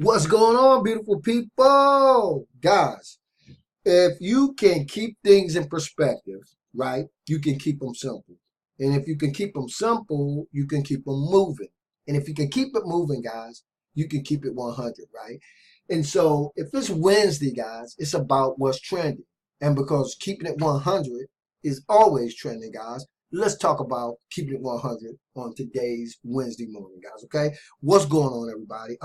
What's going on, beautiful people? Guys, if you can keep things in perspective, right, you can keep them simple. And if you can keep them simple, you can keep them moving. And if you can keep it moving, guys, you can keep it 100, right? And so if it's Wednesday, guys, it's about what's trending. And because keeping it 100 is always trending, guys, let's talk about keeping it 100 on today's Wednesday morning, guys, okay? What's going on, everybody?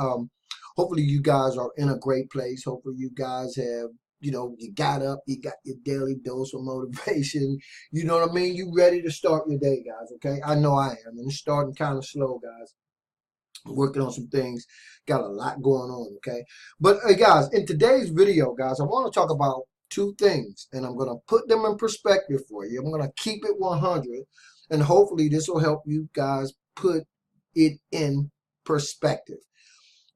Hopefully you guys are in a great place. Hopefully you guys have, you got up, you got your daily dose of motivation. You know what I mean? You ready to start your day, guys, okay? I know I am. And it's starting kind of slow, guys. I'm working on some things. Got a lot going on, okay? But, hey, guys, in today's video, guys, I want to talk about two things. And I'm going to put them in perspective for you. I'm going to keep it 100. And hopefully this will help you guys put it in perspective.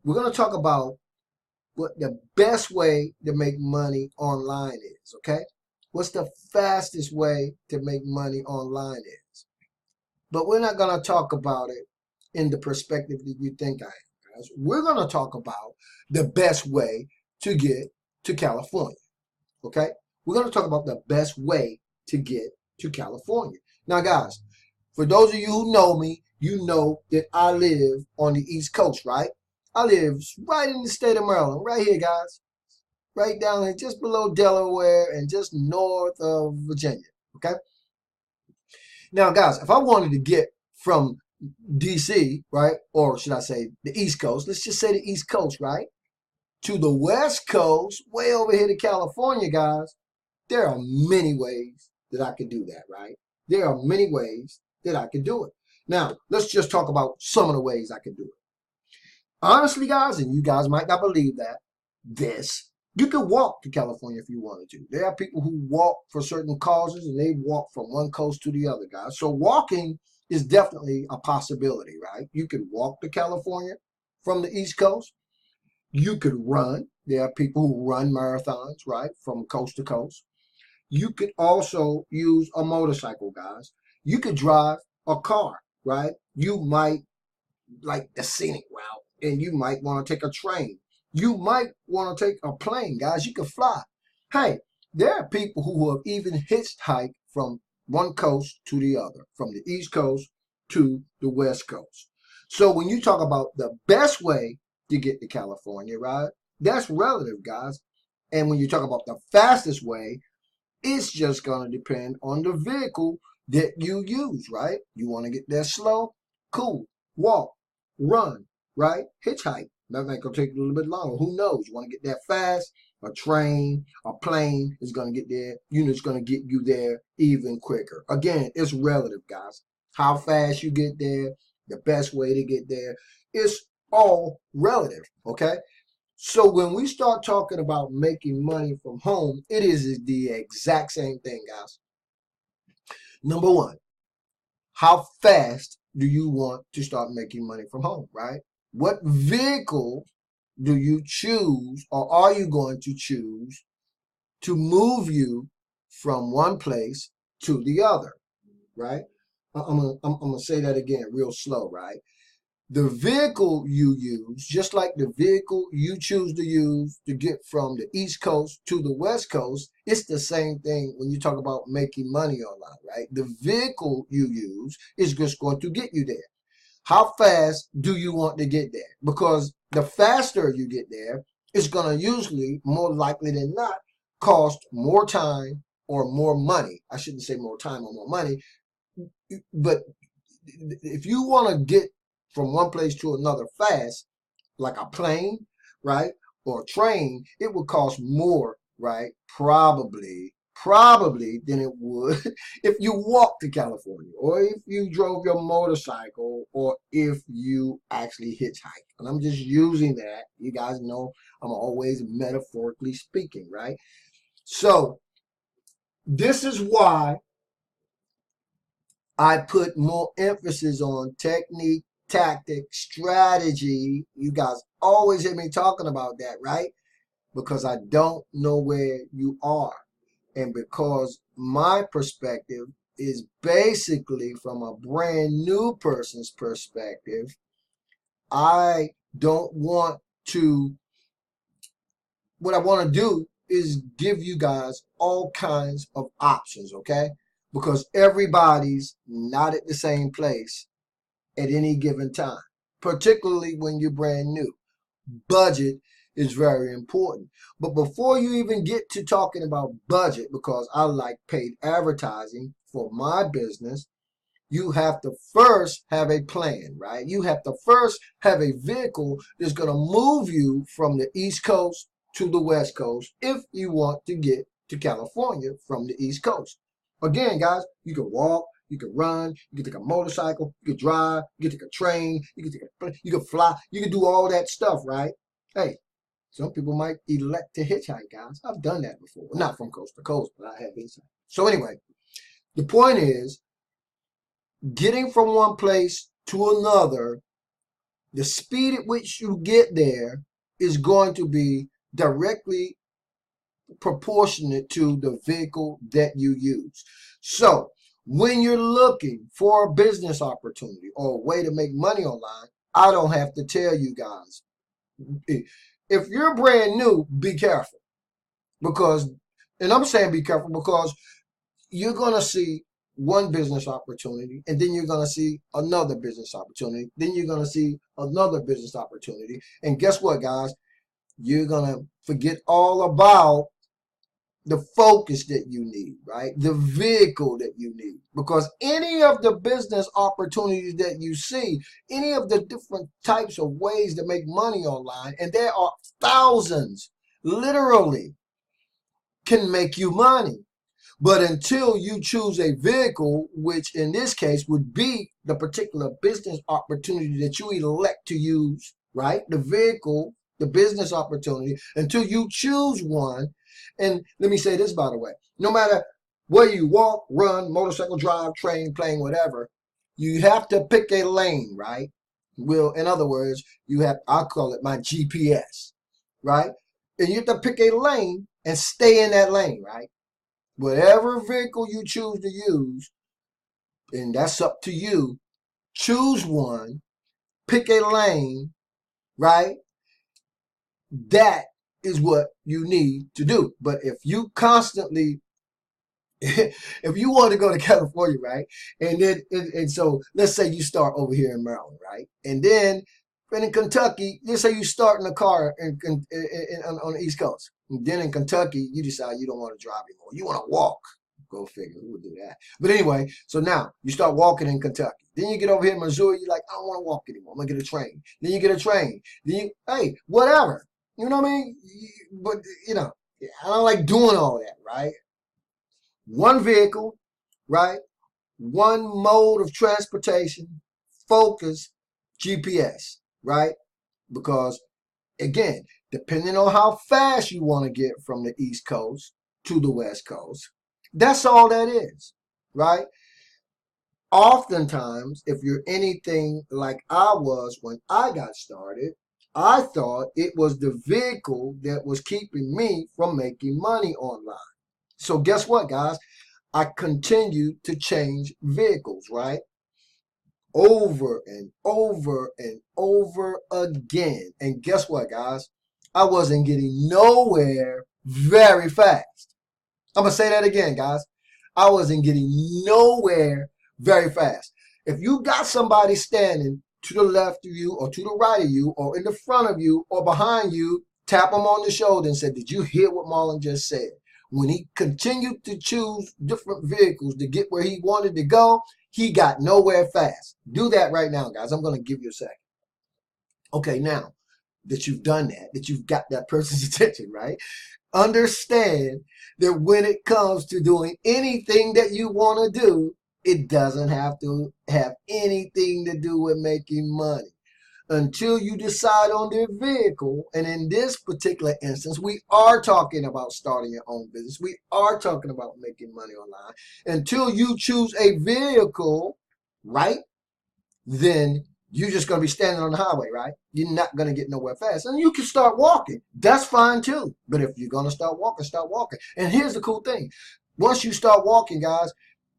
We're going to talk about what the best way to make money online is, okay? What's the fastest way to make money online is. But we're not going to talk about it in the perspective that you think I am, guys. We're going to talk about the best way to get to California, okay? We're going to talk about the best way to get to California. Now, guys, for those of you who know me, you know that I live on the East Coast, right? I live right in the state of Maryland, right here, guys. Right down here, just below Delaware and just north of Virginia, okay? Now, guys, if I wanted to get from D.C., right, or should I say the East Coast, let's just say the East Coast, right, to the West Coast, way over here to California, guys, there are many ways that I could do that, right? There are many ways that I could do it. Now, let's just talk about some of the ways I could do it. Honestly, guys, and you guys might not believe this, you could walk to California if you wanted to. There are people who walk for certain causes, and they walk from one coast to the other, guys. So walking is definitely a possibility, right? You could walk to California from the East Coast. You could run. There are people who run marathons, right, from coast to coast. You could also use a motorcycle, guys. You could drive a car, right? You might like the scenic route, and you might want to take a train. You might want to take a plane, guys. You can fly. Hey, there are people who have even hitchhiked from one coast to the other, from the East Coast to the West Coast. So when you talk about the best way to get to California, right, that's relative, guys. And when you talk about the fastest way, it's just going to depend on the vehicle that you use, right? You want to get there slow? Cool. Walk, run, right? Hitchhike. That might go take a little bit longer. Who knows? You want to get there fast? A train, a plane is going to get there. It's going to get you there even quicker. Again, it's relative, guys. How fast you get there, the best way to get there, it's all relative, okay? So when we start talking about making money from home, it is the exact same thing, guys. Number one, how fast do you want to start making money from home, right? What vehicle do you choose, or are you going to choose to move you from one place to the other, right? I'm gonna say that again real slow, right? The vehicle you use, just like the vehicle you choose to use to get from the East Coast to the West Coast, it's the same thing when you talk about making money online, right? The vehicle you use is just going to get you there. How fast do you want to get there? Because the faster you get there, it's going to usually, more likely than not, cost more time or more money. I shouldn't say more time or more money, but if you want to get from one place to another fast, like a plane, right, or a train, it would cost more, right, probably than it would if you walked to California, or if you drove your motorcycle, or if you actually hitchhike. And I'm just using that. You guys know I'm always metaphorically speaking, right? So this is why I put more emphasis on technique, tactic, strategy. You guys always hear me talking about that, right? Because I don't know where you are. And because my perspective is basically from a brand new person's perspective, I don't want to, what I want to do is give you guys all kinds of options, okay? Because everybody's not at the same place at any given time, particularly when you're brand new. Budget is very important. But before you even get to talking about budget, because I like paid advertising for my business, you have to first have a plan, right? You have to first have a vehicle that's going to move you from the East Coast to the West Coast if you want to get to California from the East Coast. Again, guys, you can walk, you can run, you can take a motorcycle, you can drive, you can take a train, you can fly, you can do all that stuff, right? Hey, some people might elect to hitchhike, guys. I've done that before. Not from coast to coast, but I have hitchhiked. So anyway, the point is, getting from one place to another, the speed at which you get there is going to be directly proportionate to the vehicle that you use. So when you're looking for a business opportunity or a way to make money online, I don't have to tell you guys. If you're brand new, be careful. Because, and I'm saying be careful because you're going to see one business opportunity, and then you're going to see another business opportunity. Then you're going to see another business opportunity. And guess what, guys? You're going to forget all about the focus that you need, right? The vehicle that you need. Because any of the business opportunities that you see, any of the different types of ways to make money online, and there are thousands, literally, can make you money. But until you choose a vehicle, which in this case would be the particular business opportunity that you elect to use, right? The vehicle, the business opportunity, until you choose one. And let me say this, by the way, no matter where you walk, run, motorcycle drive, train, plane, whatever, you have to pick a lane, right? Well, in other words, you have, I call it my GPS, right? And you have to pick a lane and stay in that lane, right? Whatever vehicle you choose to use, and that's up to you, choose one, pick a lane, right? That is what you need to do. But if you constantly, if you want to go to California, right? And then, and so let's say you start over here in Maryland, right? And then in Kentucky, let's say you start in a car on the East Coast. And then in Kentucky, you decide you don't want to drive anymore. You want to walk. Go figure, who would do that? But anyway, so now you start walking in Kentucky. Then you get over here in Missouri, you're like, I don't want to walk anymore. I'm going to get a train. Then you get a train. Then you, hey, whatever. You know what I mean? But, you know, I don't like doing all that, right? One vehicle, right? One mode of transportation, focus, GPS, right? Because, again, depending on how fast you want to get from the East Coast to the West Coast, that's all that is, right? Oftentimes, if you're anything like I was when I got started, I thought it was the vehicle that was keeping me from making money online. So guess what, guys? I continued to change vehicles, right? Over and over and over again. And guess what, guys? I wasn't getting nowhere very fast. I'm going to say that again, guys. I wasn't getting nowhere very fast. If you got somebody standing to the left of you or to the right of you or in the front of you or behind you, tap them on the shoulder and say, did you hear what Marlon just said? When he continued to choose different vehicles to get where he wanted to go, he got nowhere fast. Do that right now, guys. I'm going to give you a second. Okay, now that you've done that, that you've got that person's attention, right? Understand that when it comes to doing anything that you want to do, it doesn't have to have anything to do with making money until you decide on their vehicle. And in this particular instance, we are talking about starting your own business. We are talking about making money online. Until you choose a vehicle, right? Then you're just going to be standing on the highway, right? You're not going to get nowhere fast. And you can start walking. That's fine too. But if you're going to start walking, start walking. And here's the cool thing. Once you start walking, guys,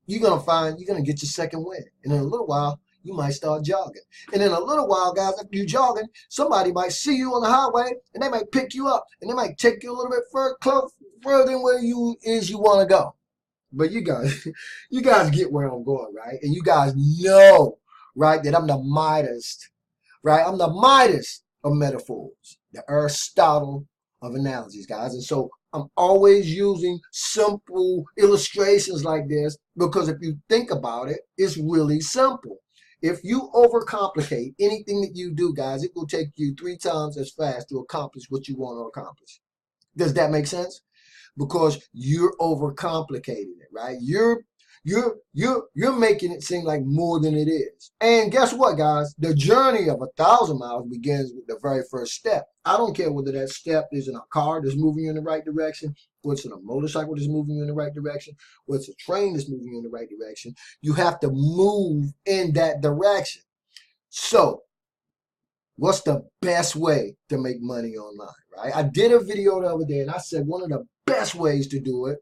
you're going to find you're going to get your second wind. And in a little while, you might start jogging. And in a little while, guys, after you jogging, somebody might see you on the highway and they might pick you up and they might take you a little bit further than where you want to go. But you guys, you guys get where I'm going, right? And you guys know, right, that I'm the Midas, right? I'm the Midas of metaphors, the Aristotle of analogies, guys. And so I'm always using simple illustrations like this because if you think about it, it's really simple. If you overcomplicate anything that you do, guys, it will take you 3 times as fast to accomplish what you want to accomplish. Does that make sense? Because you're overcomplicating it, right? You're making it seem like more than it is. And guess what, guys? The journey of 1,000 miles begins with the very first step. I don't care whether that step is in a car that's moving you in the right direction, or it's in a motorcycle that's moving you in the right direction, or it's a train that's moving you in the right direction. You have to move in that direction. So, what's the best way to make money online, right? I did a video the other day and I said one of the best ways to do it,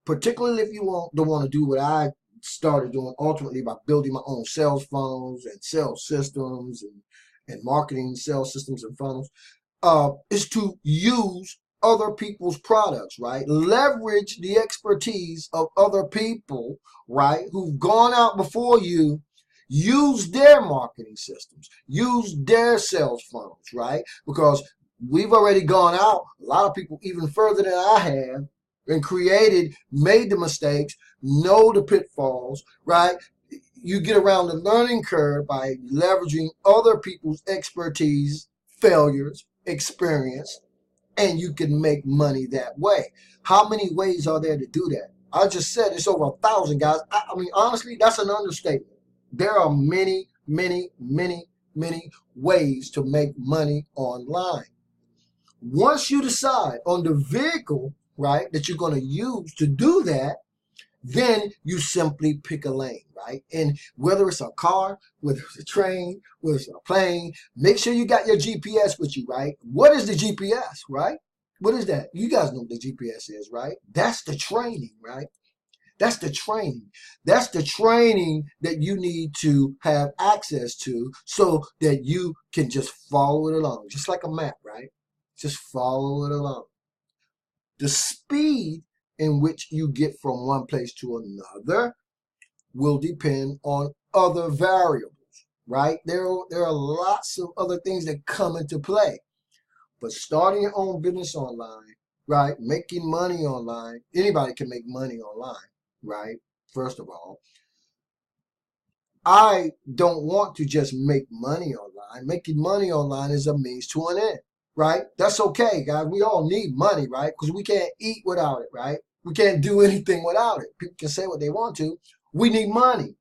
particularly if you don't want to do what I started doing ultimately by building my own sales funnels and sales systems and marketing sales systems and funnels, is to use other people's products, right? Leverage the expertise of other people, right, who've gone out before you. Use their marketing systems, use their sales funnels, right? Because we've already gone out, a lot of people even further than I have, and made the mistakes, know the pitfalls, right? You get around the learning curve by leveraging other people's expertise, failures, experience, and you can make money that way. How many ways are there to do that? I just said it's over 1,000, guys. I mean, honestly, that's an understatement. There are many, many, many, many ways to make money online. Once you decide on the vehicle, right, that you're going to use to do that, then you simply pick a lane, right? And whether it's a car, whether it's a train, whether it's a plane, make sure you got your GPS with you, right? What is the GPS, right? What is that? You guys know what the GPS is, right? That's the training, right? That's the training. That's the training that you need to have access to so that you can just follow it along, just like a map, right? Just follow it along. The speed in which you get from one place to another will depend on other variables, right? There are lots of other things that come into play. But starting your own business online, right? Making money online, anybody can make money online, right? First of all, I don't want to just make money online. Making money online is a means to an end, right? That's okay, guys. We all need money, right? Because we can't eat without it, right? We can't do anything without it. People can say what they want to. We need money.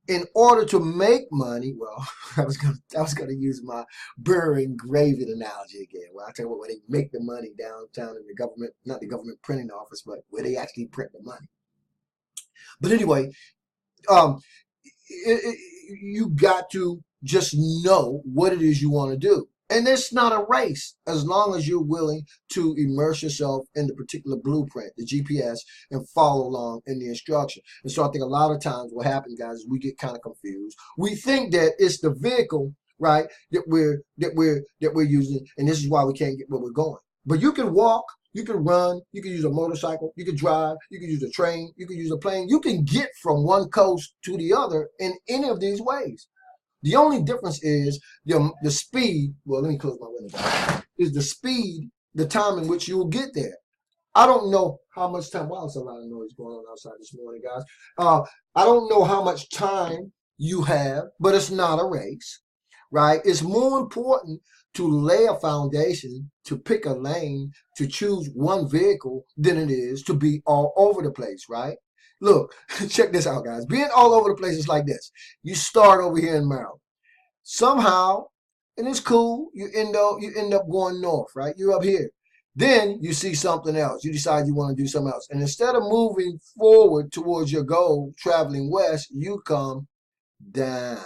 In order to make money, well, I was gonna use my burr engraving analogy again. Well, I tell you what, where they make the money downtown in the government, not the government printing office, but where they actually print the money. But anyway, you got to just know what it is you want to do. And it's not a race as long as you're willing to immerse yourself in the particular blueprint, the GPS, and follow along in the instruction. And so I think a lot of times what happens, guys, is we get kind of confused. We think that it's the vehicle, right, that we're using, and this is why we can't get where we're going. But you can walk, you can run, you can use a motorcycle, you can drive, you can use a train, you can use a plane. You can get from one coast to the other in any of these ways. The only difference is the speed. Well, let me close my window down. Is the speed, the time in which you will get there. I don't know how much time. Wow, there's a lot of noise going on outside this morning, guys. I don't know how much time you have, but it's not a race, right? It's more important to lay a foundation, to pick a lane, to choose one vehicle than it is to be all over the place, right? Look, check this out, guys. Being all over the place is like this. You start over here in Maryland. Somehow, and it's cool, you end up going north, right? You're up here. Then you see something else. You decide you want to do something else. And instead of moving forward towards your goal, traveling west, you come down.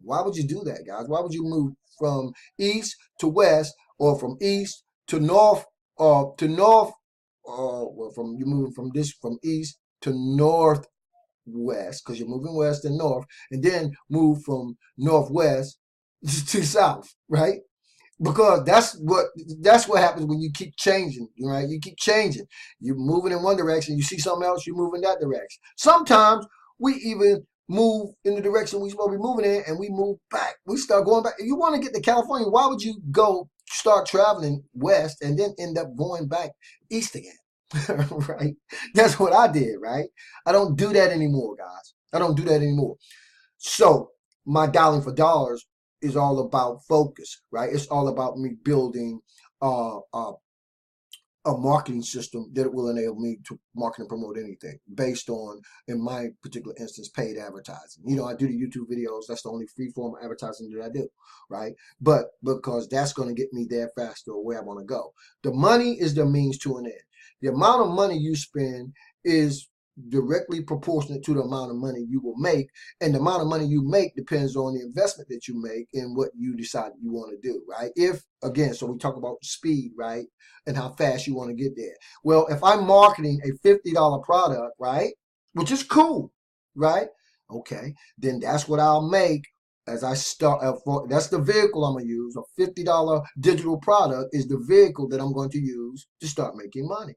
Why would you do that, guys? Why would you move from east to west, or from east to north, or well, you're moving from east to northwest, west, because you're moving west and north, and then move from northwest to south, right? Because that's what happens when you keep changing, right? You keep changing. You're moving in one direction, you see something else, you move in that direction. Sometimes we even move in the direction we're supposed to be moving in, and we move back. We start going back. If you want to get to California, why would you go start traveling west and then end up going back east again? Right? That's what I did, right? I don't do that anymore, guys. I don't do that anymore. So my dialing for dollars is all about focus, right? It's all about me building a marketing system that will enable me to market and promote anything based on, in my particular instance, paid advertising. You know, I do the YouTube videos. That's the only free form of advertising that I do, right? But because that's going to get me there faster or where I want to go. The money is the means to an end. The amount of money you spend is directly proportionate to the amount of money you will make, and the amount of money you make depends on the investment that you make and what you decide you want to do, right? If, again, so we talk about speed, right, and how fast you want to get there. Well, if I'm marketing a $50 product, right, which is cool, right, okay, then that's what I'll make as I start. That's the vehicle I'm going to use. A $50 digital product is the vehicle that I'm going to use to start making money.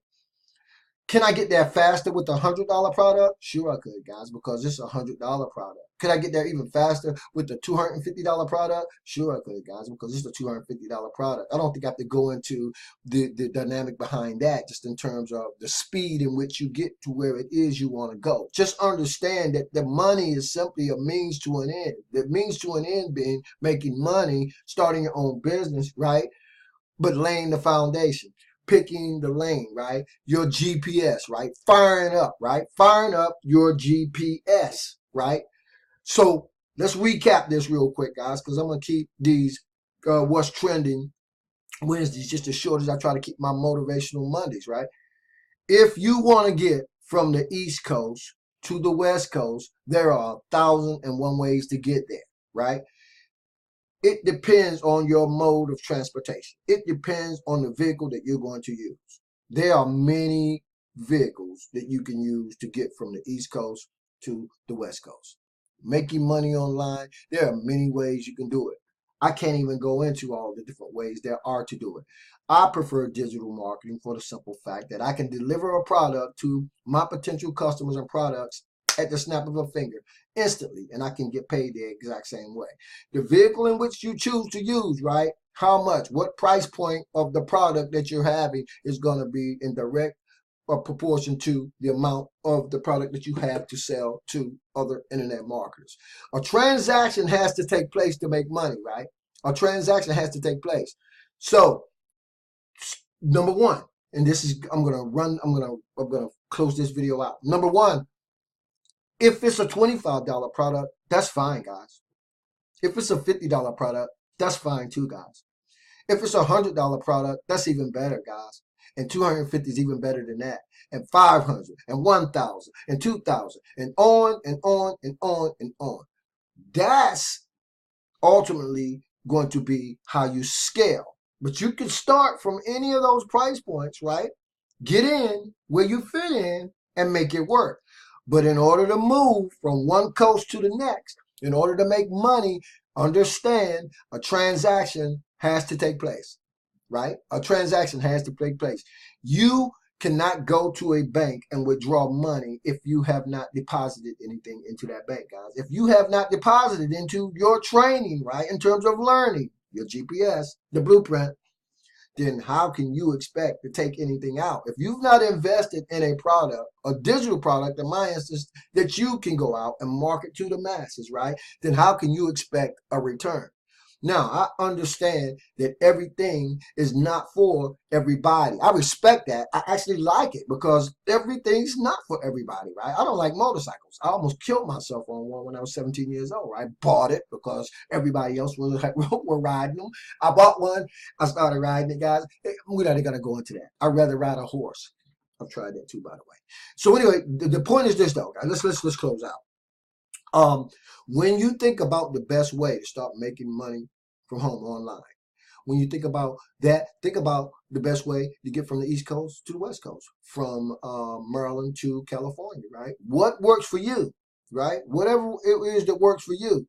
Can I get there faster with a $100 product? Sure I could, guys, because it's a $100 product. Could I get there even faster with the $250 product? Sure I could, guys, because it's a $250 product. I don't think I have to go into the dynamic behind that, just in terms of the speed in which you get to where it is you want to go. Just understand that the money is simply a means to an end. The means to an end being making money, starting your own business, right? But laying the foundation. Picking the lane, right? Your GPS, right? Firing up, right? Firing up your GPS, right? So let's recap this real quick, guys, because I'm going to keep these what's trending Wednesdays just as short as I try to keep my motivational Mondays, right? If you want to get from the East Coast to the West Coast, there are 1,001 ways to get there, right? It depends on your mode of transportation. It depends on the vehicle that you're going to use. There are many vehicles that you can use to get from the East Coast to the West Coast. Making money online, there are many ways you can do it. I can't even go into all the different ways there are to do it. I prefer digital marketing for the simple fact that I can deliver a product to my potential customers and products at the snap of a finger instantly, and I can get paid the exact same way. The vehicle in which you choose to use, right? How much, what price point of the product that you're having is going to be in direct proportion to the amount of the product that you have to sell to other internet marketers. A transaction has to take place to make money, right? A transaction has to take place. So, number one, and this is, I'm gonna close this video out. Number one, if it's a $25 product, that's fine, guys. If it's a $50 product, that's fine too, guys. If it's a $100 product, that's even better, guys. And 250 is even better than that. And 500 and 1,000 and 2,000 and on and on and on and on. That's ultimately going to be how you scale. But you can start from any of those price points, right? Get in where you fit in and make it work. But in order to move from one coast to the next, in order to make money, understand a transaction has to take place, right? A transaction has to take place. You cannot go to a bank and withdraw money if you have not deposited anything into that bank, guys. If you have not deposited into your training, right, in terms of learning, your GPS, the blueprint, then how can you expect to take anything out? If you've not invested in a product, a digital product, in my instance, that you can go out and market to the masses, right? Then how can you expect a return? Now, I understand that everything is not for everybody. I respect that. I actually like it because everything's not for everybody, right? I don't like motorcycles. I almost killed myself on one when I was 17 years old. I bought it because everybody else were riding them. I bought one. I started riding it, guys. We're not going to go into that. I'd rather ride a horse. I've tried that too, by the way. So anyway, the point is this, though, guys. Let's close out. When you think about the best way to start making money from home online, when you think about that, think about the best way to get from the East Coast to the West Coast, from Maryland to California, right? What works for you? right? Whatever it is that works for you.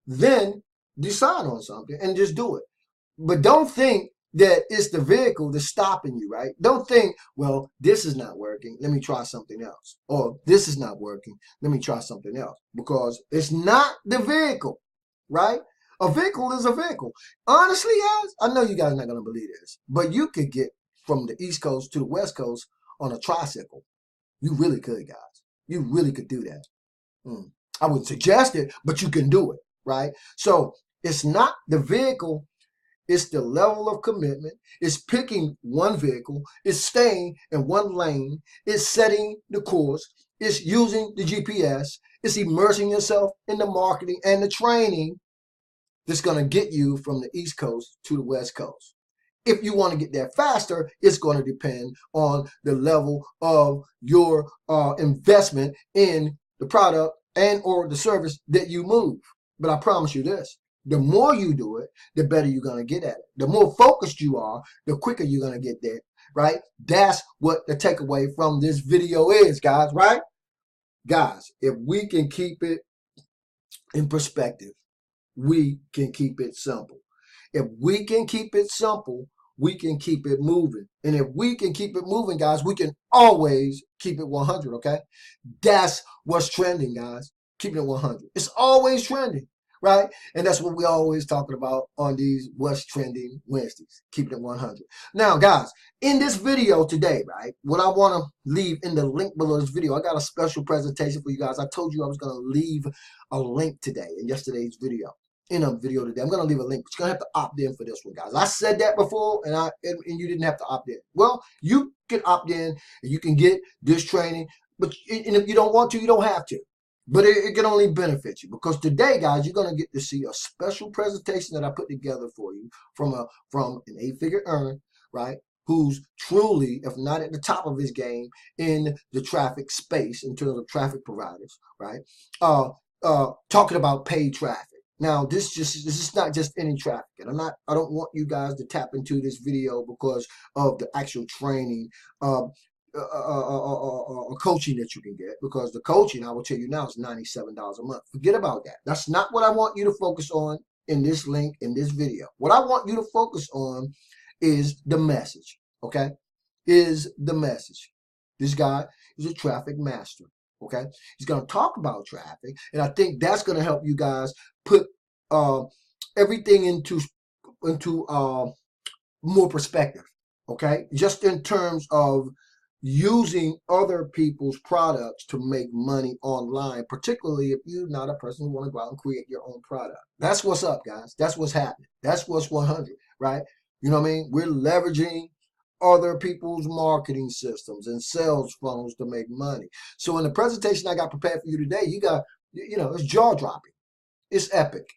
Then decide on something and just do it. But don't think that it's the vehicle that's stopping you, right? Don't think, well, this is not working. Let me try something else. Or this is not working. Let me try something else. Because it's not the vehicle, right? A vehicle is a vehicle. Honestly, guys, I know you guys are not going to believe this, but you could get from the East Coast to the West Coast on a tricycle. You really could, guys. You really could do that. I wouldn't suggest it, but you can do it, right? So it's not the vehicle, it's the level of commitment. It's picking one vehicle. It's staying in one lane. It's setting the course. It's using the GPS. It's immersing yourself in the marketing and the training that's going to get you from the East Coast to the West Coast. If you want to get there faster, it's going to depend on the level of your investment in the product and or the service that you move. But I promise you this, the more you do it, the better you're going to get at it. The more focused you are, the quicker you're going to get there, right? That's what the takeaway from this video is, guys, right? Guys, if we can keep it in perspective, we can keep it simple. If we can keep it simple, we can keep it moving. And if we can keep it moving, guys, we can always keep it 100, okay? That's what's trending, guys. Keeping it 100. It's always trending, right? And that's what we're always talking about on these What's Trending Wednesdays, keeping it 100. Now, guys, in this video today, right, what I want to leave in the link below this video, I got a special presentation for you guys. I told you I was going to leave a link today in yesterday's video. In a video today, I'm going to leave a link, but you're going to have to opt in for this one, guys. I said that before, and you didn't have to opt in. Well, you can opt in, and you can get this training, but and if you don't want to, you don't have to. But it can only benefit you, because today, guys, you're going to get to see a special presentation that I put together for you from an 8-figure earner, right, who's truly, if not at the top of his game, in the traffic space in terms of traffic providers, right, talking about paid traffic. Now, this is not just any traffic, and I don't want you guys to tap into this video because of the actual training, coaching that you can get, because the coaching, I will tell you now, is $97 a month. Forget about that. That's not what I want you to focus on in this link, in this video. What I want you to focus on is the message, okay? Is the message. This guy is a traffic master. Okay, he's going to talk about traffic, and I think that's going to help you guys put everything into more perspective. Okay, just in terms of using other people's products to make money online, particularly if you're not a person who want to go out and create your own product. That's what's up, guys. That's what's happening. That's what's 100, right? You know what I mean? We're leveraging other people's marketing systems and sales funnels to make money. So in the presentation I got prepared for you today, you got, it's jaw-dropping. It's epic.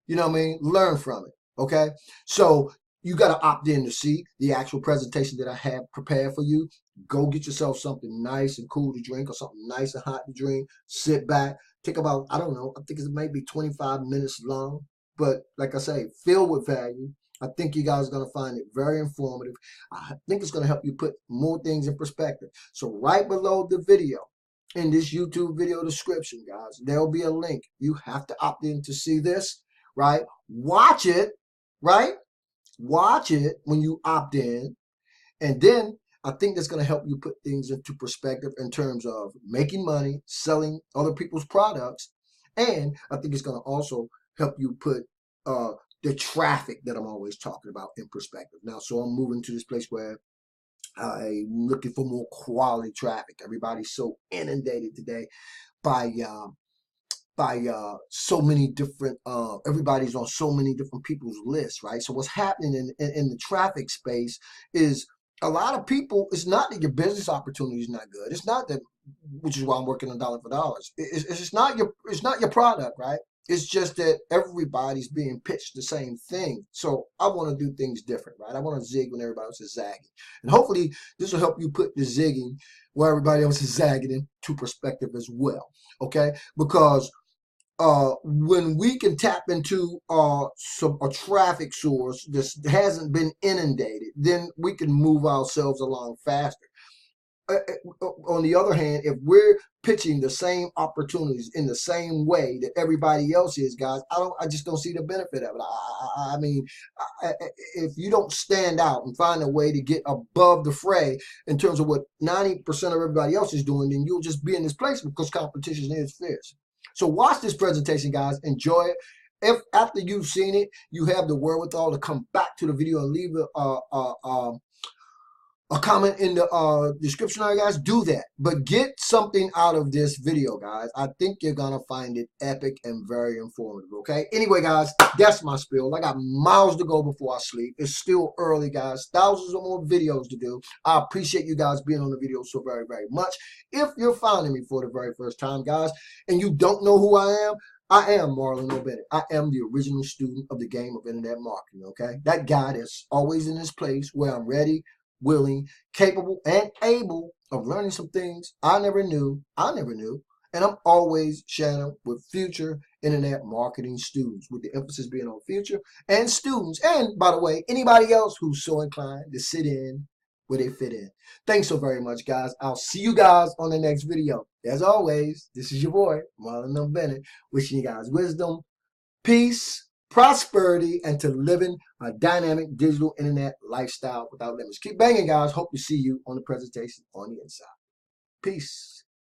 You know what I mean? Learn from it, okay? So you got to opt in to see the actual presentation that I have prepared for you. Go get yourself something nice and cool to drink, or something nice and hot to drink. Sit back. Take about, I don't know, I think it might be 25 minutes long. But like I say, filled with value. I think you guys are going to find it very informative. I think it's going to help you put more things in perspective. So right below the video, in this YouTube video description, guys, there'll be a link. You have to opt in to see this, right? Watch it, right? Watch it when you opt in. And then I think that's going to help you put things into perspective in terms of making money, selling other people's products. And I think it's going to also help you put the traffic that I'm always talking about in perspective. Now, so I'm moving to this place where I'm looking for more quality traffic. Everybody's so inundated today by so many different, everybody's on so many different people's lists, right? So what's happening in the traffic space is a lot of people, it's not that your business opportunity is not good. It's not that, which is why I'm working on dollar for dollars. It's not your product, right? It's just that everybody's being pitched the same thing. So I want to do things different, right? I want to zig when everybody else is zagging. And hopefully this will help you put the zigging where everybody else is zagging into perspective as well, okay? Because when we can tap into a traffic source that hasn't been inundated, then we can move ourselves along faster. on the other hand, if we're pitching the same opportunities in the same way that everybody else is, guys, I just don't see the benefit of it. I mean, if you don't stand out and find a way to get above the fray in terms of what 90% of everybody else is doing, then you'll just be in this place because competition is fierce. So watch this presentation, guys. Enjoy it. If after you've seen it, you have the wherewithal to come back to the video and leave a comment in the description, guys, do that. But get something out of this video, guys. I think you're going to find it epic and very informative, okay? Anyway, guys, that's my spiel. I got miles to go before I sleep. It's still early, guys. Thousands of more videos to do. I appreciate you guys being on the video so very, very much. If you're finding me for the very first time, guys, and you don't know who I am Marlon O Bennett. I am the original student of the game of internet marketing, okay? That guy that's always in this place where I'm ready, willing, capable, and able of learning some things I never knew. And I'm always sharing with future internet marketing students, with the emphasis being on future and students. And by the way, anybody else who's so inclined to sit in where they fit in. Thanks so very much, guys. I'll see you guys on the next video. As always, this is your boy, Marlon O Bennett, wishing you guys wisdom, peace, prosperity, and to living a dynamic digital internet lifestyle without limits. Keep banging, guys. Hope to see you on the presentation on the inside. Peace.